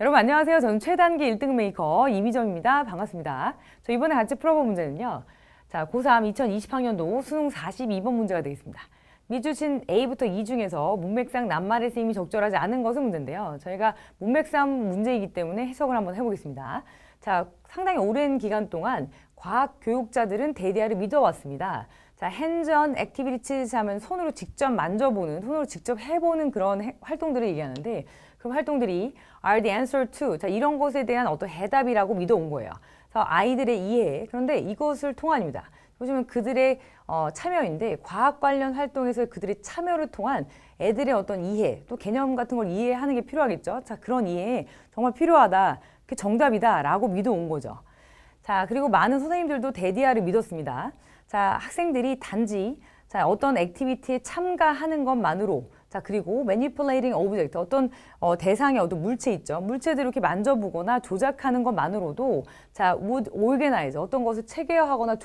여러분 안녕하세요. 저는 최단기 1등 메이커 이미정입니다. 반갑습니다. 저 이번에 같이 풀어볼 문제는요. 자, 고3 2020학년도 수능 42번 문제가 되겠습니다. 미주신 A부터 E 중에서 문맥상 낱말의 쓰임이 적절하지 않은 것은 문제인데요. 저희가 문맥상 문제이기 때문에 해석을 한번 해보겠습니다. 자, 상당히 오랜 기간 동안 과학 교육자들은 데디아를 믿어왔습니다. 자, 핸즈온 액티비티즈 하면 손으로 직접 만져보는, 손으로 직접 해보는 그런 활동들을 얘기하는데 그 활동들이 are the answer to, 자, 이런 것에 대한 어떤 해답이라고 믿어온 거예요. 그래서 아이들의 이해, 그런데 이것을 통한입니다. 보시면 그들의 참여인데 과학 관련 활동에서 그들의 참여를 통한 애들의 어떤 이해, 또 개념 같은 걸 이해하는 게 필요하겠죠. 자, 그런 이해 정말 필요하다, 그게 정답이다 라고 믿어온 거죠. 자, 그리고 많은 선생님들도 데디아를 믿었습니다. 자, 학생들이 단지 자, 어떤 액티비티에 참가하는 것만으로, 자, 그리고 manipulating object, 어떤 대상의 어떤 물체 있죠. 물체들을 이렇게 만져보거나 조작하는 것만으로도 자, would organize, 어떤 것을 체계화하거나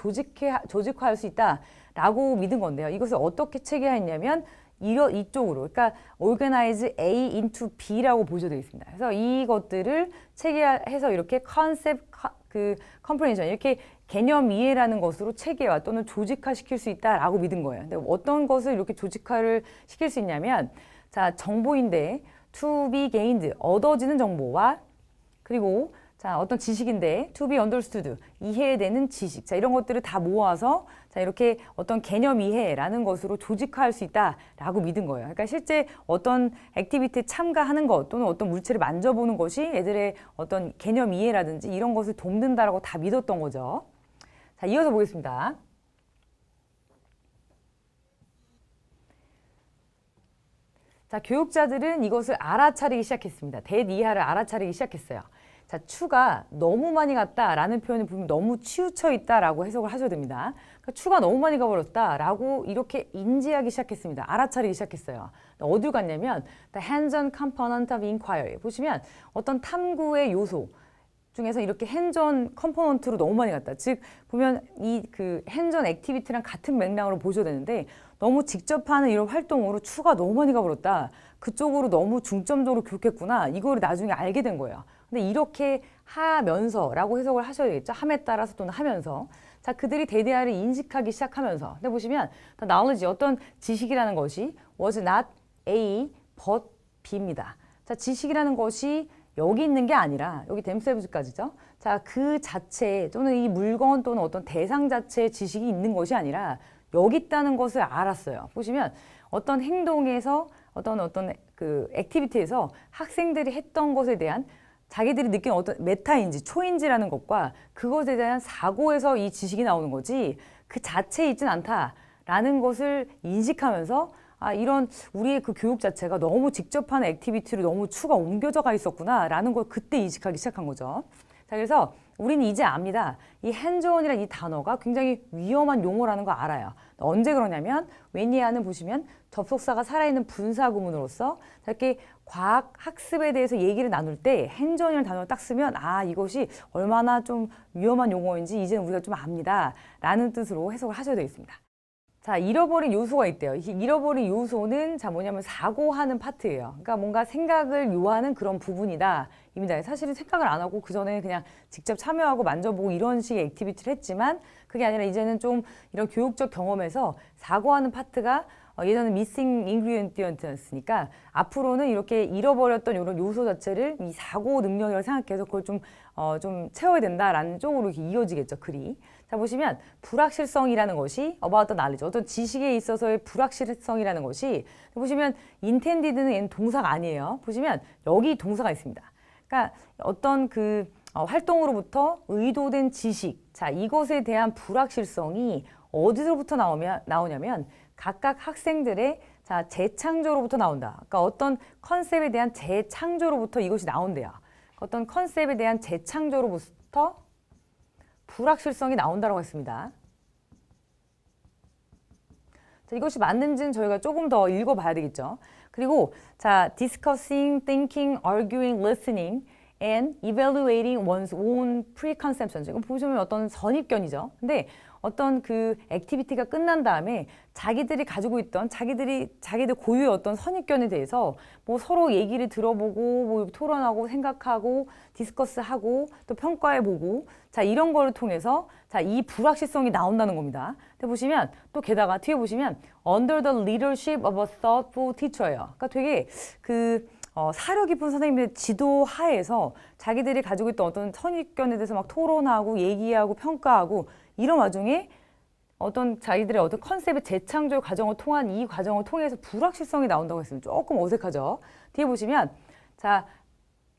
조직화할 수 있다라고 믿은 건데요. 이것을 어떻게 체계화했냐면 이쪽으로, 그러니까 organize A into B라고 보셔도 되겠습니다. 그래서 이것들을 체계화해서 이렇게 concept, comprehension, 이렇게 개념 이해라는 것으로 체계화 또는 조직화시킬 수 있다라고 믿은 거예요. 근데 어떤 것을 이렇게 조직화를 시킬 수 있냐면, 자, 정보인데 to be gained, 얻어지는 정보와, 그리고 자, 어떤 지식인데 to be understood, 이해되는 지식, 자, 이런 것들을 다 모아서 자, 이렇게 어떤 개념 이해라는 것으로 조직화할 수 있다라고 믿은 거예요. 그러니까 실제 어떤 액티비티에 참가하는 것 또는 어떤 물체를 만져보는 것이 애들의 어떤 개념 이해라든지 이런 것을 돕는다라고 다 믿었던 거죠. 자, 이어서 보겠습니다. 자, 교육자들은 이것을 알아차리기 시작했습니다. 대이하를 알아차리기 시작했어요. 자, 추가 너무 많이 갔다라는 표현을 보면 너무 치우쳐 있다라고 해석을 하셔야 됩니다. 그러니까 추가 너무 많이 가버렸다라고 이렇게 인지하기 시작했습니다. 알아차리기 시작했어요. 어딜 갔냐면 the hands-on component of inquiry. 보시면 어떤 탐구의 요소 중에서 이렇게 핸즈온 컴포넌트로 너무 많이 갔다. 즉 보면 이 그 핸즈온 액티비티랑 같은 맥락으로 보셔야 되는데 너무 직접 하는 이런 활동으로 추가 너무 많이 가버렸다. 그쪽으로 너무 중점적으로 교육했구나. 이거를 나중에 알게 된 거예요. 근데 이렇게 하면서라고 해석을 하셔야 되겠죠. 함에 따라서 또는 하면서. 자, 그들이 데디아를 인식하기 시작하면서. 근데 보시면 the knowledge, 어떤 지식이라는 것이 was not A but B입니다. 자, 지식이라는 것이 여기 있는 게 아니라 여기 themselves까지죠. 자, 그 자체 또는 이 물건 또는 어떤 대상 자체의 지식이 있는 것이 아니라 여기 있다는 것을 알았어요. 보시면 어떤 행동에서 어떤 그 액티비티에서 학생들이 했던 것에 대한 자기들이 느낀 어떤 메타인지, 초인지라는 것과 그것에 대한 사고에서 이 지식이 나오는 거지 그 자체에 있진 않다라는 것을 인식하면서 아, 이런 우리의 그 교육 자체가 너무 직접 하는 액티비티로 너무 추가 옮겨져가 있었구나라는 걸 그때 인식하기 시작한 거죠. 자, 그래서 우리는 이제 압니다. 이 핸즈온이라는 이 단어가 굉장히 위험한 용어라는 거 알아요. 언제 그러냐면 웬이하는 보시면 접속사가 살아있는 분사 구문으로서 이렇게 과학 학습에 대해서 얘기를 나눌 때 핸즈온이라는 단어를 딱 쓰면 아, 이것이 얼마나 좀 위험한 용어인지 이제는 우리가 좀 압니다 라는 뜻으로 해석을 하셔야 되겠습니다. 자, 잃어버린 요소가 있대요. 이 잃어버린 요소는 자, 뭐냐면 사고하는 파트예요. 그러니까 뭔가 생각을 요하는 그런 부분이다 입니다. 사실은 생각을 안 하고 그전에 그냥 직접 참여하고 만져보고 이런 식의 액티비티를 했지만 그게 아니라 이제는 좀 이런 교육적 경험에서 사고하는 파트가 예전에는 missing ingredient였으니까 앞으로는 이렇게 잃어버렸던 이런 요소 자체를 이 사고 능력이라고 생각해서 그걸 좀 채워야 된다라는 쪽으로 이렇게 이어지겠죠, 글이. 자, 보시면 불확실성이라는 것이 about the knowledge, 어떤 지식에 있어서의 불확실성이라는 것이 보시면 intended는 얘는 동사가 아니에요. 보시면 여기 동사가 있습니다. 그러니까 어떤 그 활동으로부터 의도된 지식, 자, 이것에 대한 불확실성이 어디서부터 나오냐면 각각 학생들의 자, 재창조로부터 나온다. 그러니까 어떤 컨셉에 대한 재창조로부터 이것이 나온대요. 어떤 컨셉에 대한 재창조로부터 불확실성이 나온다고 했습니다. 자, 이것이 맞는지는 저희가 조금 더 읽어봐야 되겠죠. 그리고 자, discussing, thinking, arguing, listening, and evaluating one's own preconceptions. 이거 보시면 어떤 선입견이죠. 근데 어떤 그 액티비티가 끝난 다음에 자기들이 가지고 있던 자기들 고유의 어떤 선입견에 대해서 뭐 서로 얘기를 들어보고 뭐 토론하고 생각하고 디스커스하고 또 평가해보고 자 이런 거를 통해서 자 이 불확실성이 나온다는 겁니다. 근데 보시면 또 게다가 뒤에 보시면 under the leadership of a thoughtful teacher예요. 그러니까 되게 그 사려 깊은 선생님의 지도 하에서 자기들이 가지고 있던 어떤 선입견에 대해서 막 토론하고 얘기하고 평가하고 이런 와중에 어떤 자기들의 어떤 컨셉의 재창조 과정을 통한 이 과정을 통해서 불확실성이 나온다고 했으면 조금 어색하죠. 뒤에 보시면 자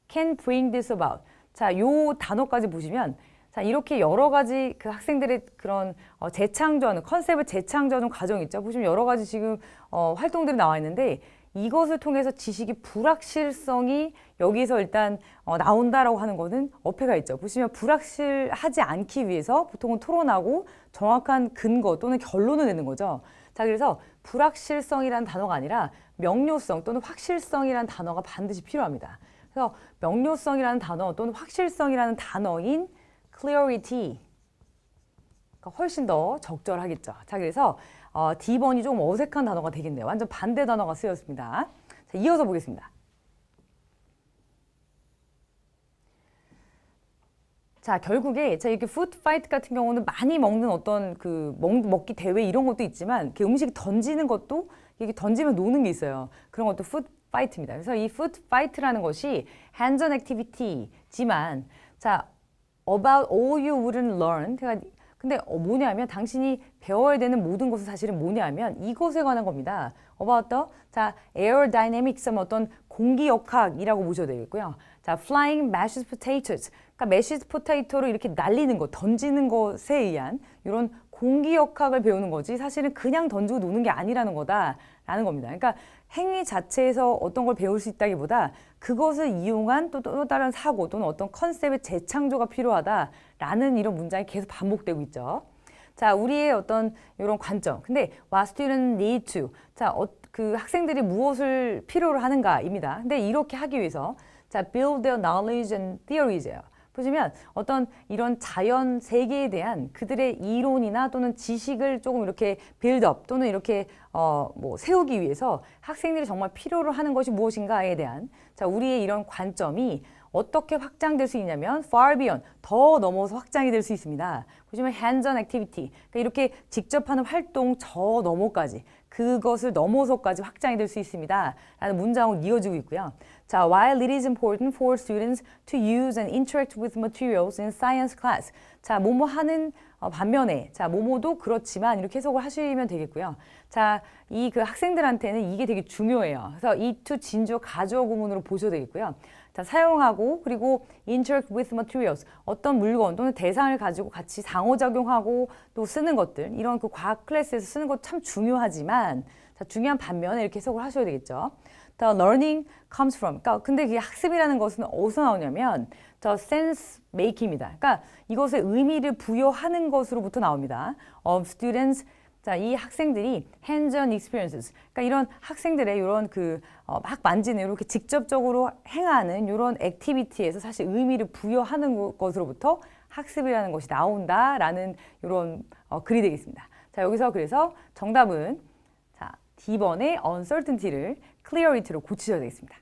can bring this about. 자, 요 단어까지 보시면 자, 이렇게 여러 가지 그 학생들의 그런 재창조하는 컨셉을 재창조하는 과정이 있죠. 보시면 여러 가지 지금 활동들이 나와 있는데 이것을 통해서 지식이 불확실성이 여기서 일단 나온다라고 하는 거는 어폐가 있죠. 보시면 불확실하지 않기 위해서 보통은 토론하고 정확한 근거 또는 결론을 내는 거죠. 자, 그래서 불확실성이라는 단어가 아니라 명료성 또는 확실성이라는 단어가 반드시 필요합니다. 그래서 명료성이라는 단어 또는 확실성이라는 단어인 clarity 가 훨씬 더 적절하겠죠. 자, 그래서 D번이 좀 어색한 단어가 되겠네요. 완전 반대 단어가 쓰였습니다. 자, 이어서 보겠습니다. 자, 결국에 자 이렇게 푸드 파이트 같은 경우는 많이 먹는 어떤 그 먹기 대회 이런 것도 있지만 이렇게 음식 던지는 것도 이게 던지면 노는 게 있어요. 그런 것도 푸드 파이트입니다. 그래서 이 푸드 파이트라는 것이 hands-on activity지만 자 about all you wouldn't learn. 근데 뭐냐면 당신이 배워야 되는 모든 것은 사실은 뭐냐면 이것에 관한 겁니다. about the 자 aerodynamics 어떤 공기역학이라고 보셔야 되겠고요. 자 flying mashed potatoes. 그러니까 mashed potato를 이렇게 날리는 것, 던지는 것에 의한 이런 공기역학을 배우는 거지 사실은 그냥 던지고 노는 게 아니라는 거다라는 겁니다. 그러니까 행위 자체에서 어떤 걸 배울 수 있다기보다 그것을 이용한 또 다른 사고 또는 어떤 컨셉의 재창조가 필요하다라는 이런 문장이 계속 반복되고 있죠. 자, 우리의 어떤 이런 관점. 근데 what students need to. 자, 그 학생들이 무엇을 필요로 하는가입니다. 근데 이렇게 하기 위해서 자, build their knowledge and theories예요. 보시면 어떤 이런 자연 세계에 대한 그들의 이론이나 또는 지식을 조금 이렇게 빌드업 또는 이렇게 뭐 세우기 위해서 학생들이 정말 필요로 하는 것이 무엇인가에 대한 자 우리의 이런 관점이 어떻게 확장될 수 있냐면 far beyond 더 넘어서 확장이 될 수 있습니다. 보시면 hands-on activity 그러니까 이렇게 직접 하는 활동 저 너머까지 그것을 넘어서까지 확장이 될 수 있습니다. 라는 문장으로 이어지고 있고요. 자, while it is important for students to use and interact with materials in science class. 자, 뭐뭐 하는 반면에 자, 뭐뭐도 그렇지만 이렇게 해석을 하시면 되겠고요. 자, 이 그 학생들한테는 이게 되게 중요해요. 그래서 이 to 진주 가주어 구문으로 보셔도 되겠고요. 자, 사용하고 그리고 interact with materials 어떤 물건 또는 대상을 가지고 같이 상호작용하고 또 쓰는 것들 이런 그 과학 클래스에서 쓰는 것 참 중요하지만 자, 중요한 반면에 이렇게 해석을 하셔야 되겠죠. The learning comes from. 그러니까 근데 이 학습이라는 것은 어디서 나오냐면 the sense making입니다. 그러니까 이것에 의미를 부여하는 것으로부터 나옵니다. Of students. 자, 이 학생들이 hands-on experiences. 그러니까 이런 학생들의 이런 그 막 만지는 이렇게 직접적으로 행하는 이런 액티비티에서 사실 의미를 부여하는 것으로부터 학습이라는 것이 나온다라는 이런 글이 되겠습니다. 자, 여기서 그래서 정답은 자, D번의 uncertainty를 clarity로 고치셔야 되겠습니다.